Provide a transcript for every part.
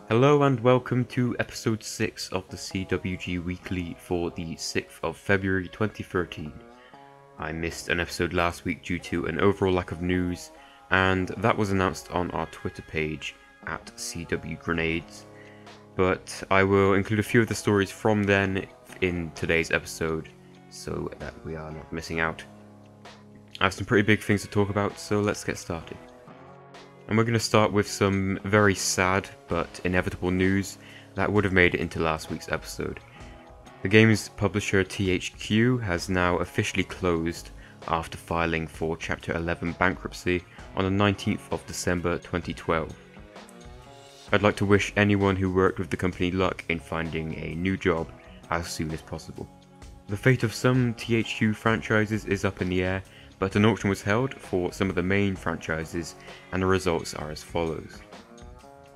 Hello and welcome to episode 6 of the CWG Weekly for the 6th of February 2013. I missed an episode last week due to an overall lack of news, and that was announced on our Twitter page at CWGrenades. But I will include a few of the stories from then in today's episode, so that we are not missing out. I have some pretty big things to talk about, so let's get started. And we're going to start with some very sad but inevitable news that would have made it into last week's episode. The game's publisher THQ has now officially closed after filing for Chapter 11 bankruptcy on the 19th of December 2012. I'd like to wish anyone who worked with the company luck in finding a new job as soon as possible. The fate of some THQ franchises is up in the air, but an auction was held for some of the main franchises, and the results are as follows.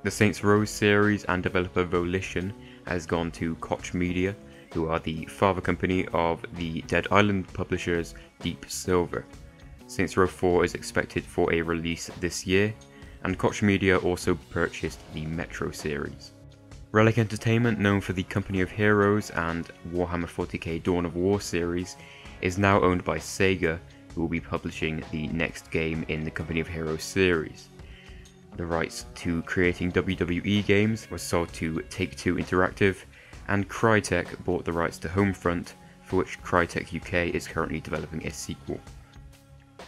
The Saints Row series and developer Volition has gone to Koch Media, who are the father company of the Dead Island publishers Deep Silver. Saints Row 4 is expected for a release this year, and Koch Media also purchased the Metro series. Relic Entertainment, known for the Company of Heroes and Warhammer 40k Dawn of War series, is now owned by Sega, who will be publishing the next game in the Company of Heroes series. The rights to creating WWE games were sold to Take-Two Interactive, and Crytek bought the rights to Homefront, for which Crytek UK is currently developing a sequel.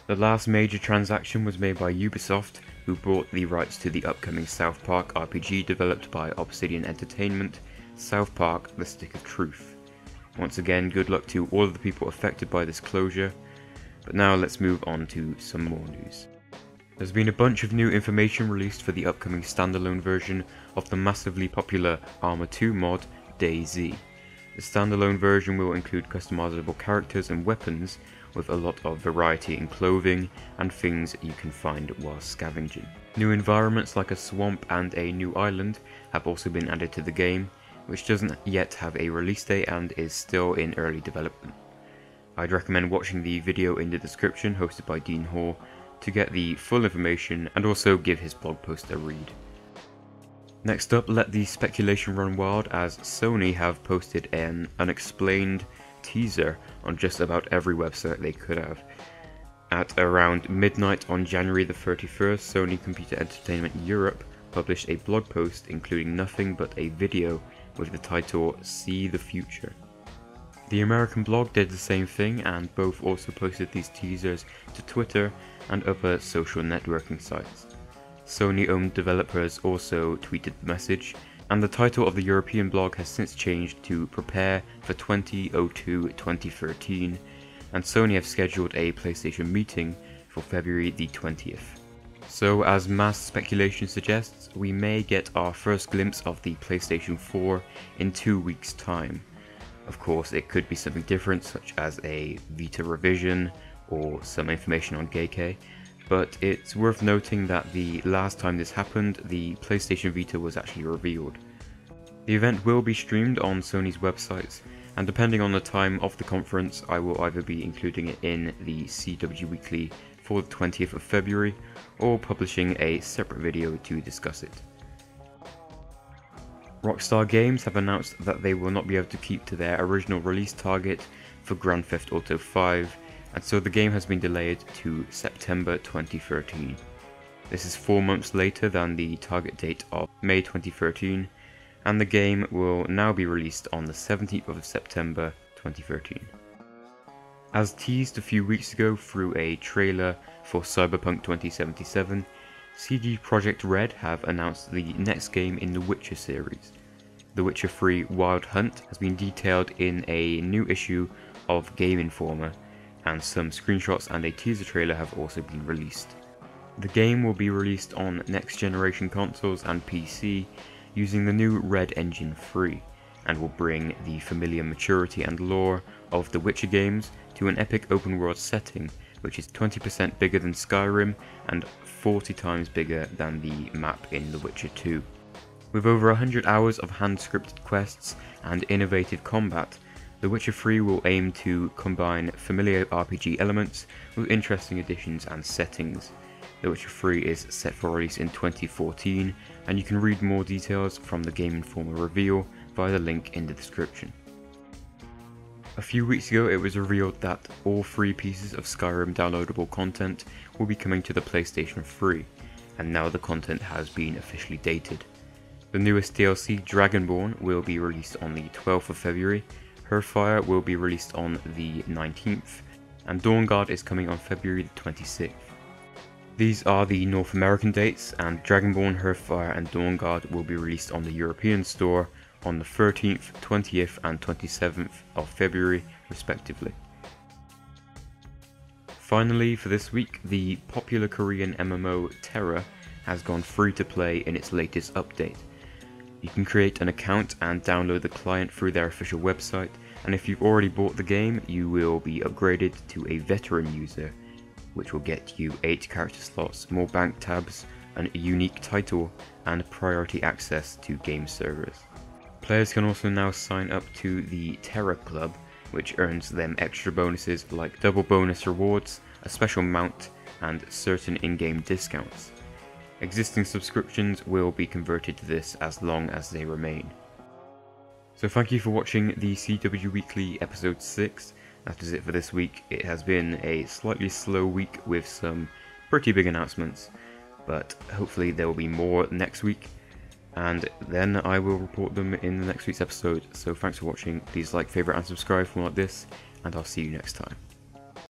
The last major transaction was made by Ubisoft, who bought the rights to the upcoming South Park RPG developed by Obsidian Entertainment, South Park: The Stick of Truth. Once again, good luck to all of the people affected by this closure. But now let's move on to some more news. There's been a bunch of new information released for the upcoming standalone version of the massively popular Arma 2 mod, DayZ. The standalone version will include customizable characters and weapons, with a lot of variety in clothing and things you can find while scavenging. New environments like a swamp and a new island have also been added to the game, which doesn't yet have a release date and is still in early development. I'd recommend watching the video in the description hosted by Dean Hall to get the full information and also give his blog post a read. Next up, let the speculation run wild as Sony have posted an unexplained teaser on just about every website they could have. At around midnight on January the 31st, Sony Computer Entertainment Europe published a blog post including nothing but a video with the title "See the Future." The American blog did the same thing, and both also posted these teasers to Twitter and other social networking sites. Sony-owned developers also tweeted the message, and the title of the European blog has since changed to Prepare for 2002-2013, and Sony have scheduled a PlayStation meeting for February the 20th. So, as mass speculation suggests, we may get our first glimpse of the PlayStation 4 in 2 weeks' time. Of course, it could be something different, such as a Vita revision or some information on Geico, but it's worth noting that the last time this happened, the PlayStation Vita was actually revealed. The event will be streamed on Sony's websites, and depending on the time of the conference, I will either be including it in the CWG Weekly for the 20th of February, or publishing a separate video to discuss it. Rockstar Games have announced that they will not be able to keep to their original release target for Grand Theft Auto 5, and so the game has been delayed to September 2013. This is 4 months later than the target date of May 2013, and the game will now be released on the 17th of September 2013. As teased a few weeks ago through a trailer for Cyberpunk 2077, CD Projekt Red have announced the next game in the Witcher series. The Witcher 3 Wild Hunt has been detailed in a new issue of Game Informer, and some screenshots and a teaser trailer have also been released. The game will be released on next generation consoles and PC using the new Red Engine 3, and will bring the familiar maturity and lore of the Witcher games to an epic open world setting which is 20% bigger than Skyrim and 40 times bigger than the map in The Witcher 2. With over 100 hours of hand-scripted quests and innovative combat, The Witcher 3 will aim to combine familiar RPG elements with interesting additions and settings. The Witcher 3 is set for release in 2014, and you can read more details from the Game Informer reveal via the link in the description. A few weeks ago it was revealed that all 3 pieces of Skyrim downloadable content will be coming to the PlayStation 3, and now the content has been officially dated. The newest DLC, Dragonborn, will be released on the 12th of February, Hearthfire will be released on the 19th, and Dawnguard is coming on February the 26th. These are the North American dates, and Dragonborn, Hearthfire and Dawnguard will be released on the European store on the 13th, 20th and 27th of February respectively. Finally, for this week, the popular Korean MMO Tera has gone free to play in its latest update. You can create an account and download the client through their official website, and if you've already bought the game, you will be upgraded to a veteran user, which will get you 8 character slots, more bank tabs, a unique title, and priority access to game servers. Players can also now sign up to the Tera Club, which earns them extra bonuses like double bonus rewards, a special mount, and certain in-game discounts. Existing subscriptions will be converted to this as long as they remain. So thank you for watching the CWG Weekly episode 6. That is it for this week. It has been a slightly slow week with some pretty big announcements, but hopefully there will be more next week, and then I will report them in the next week's episode. So thanks for watching, please like, favourite and subscribe for more like this, and I'll see you next time.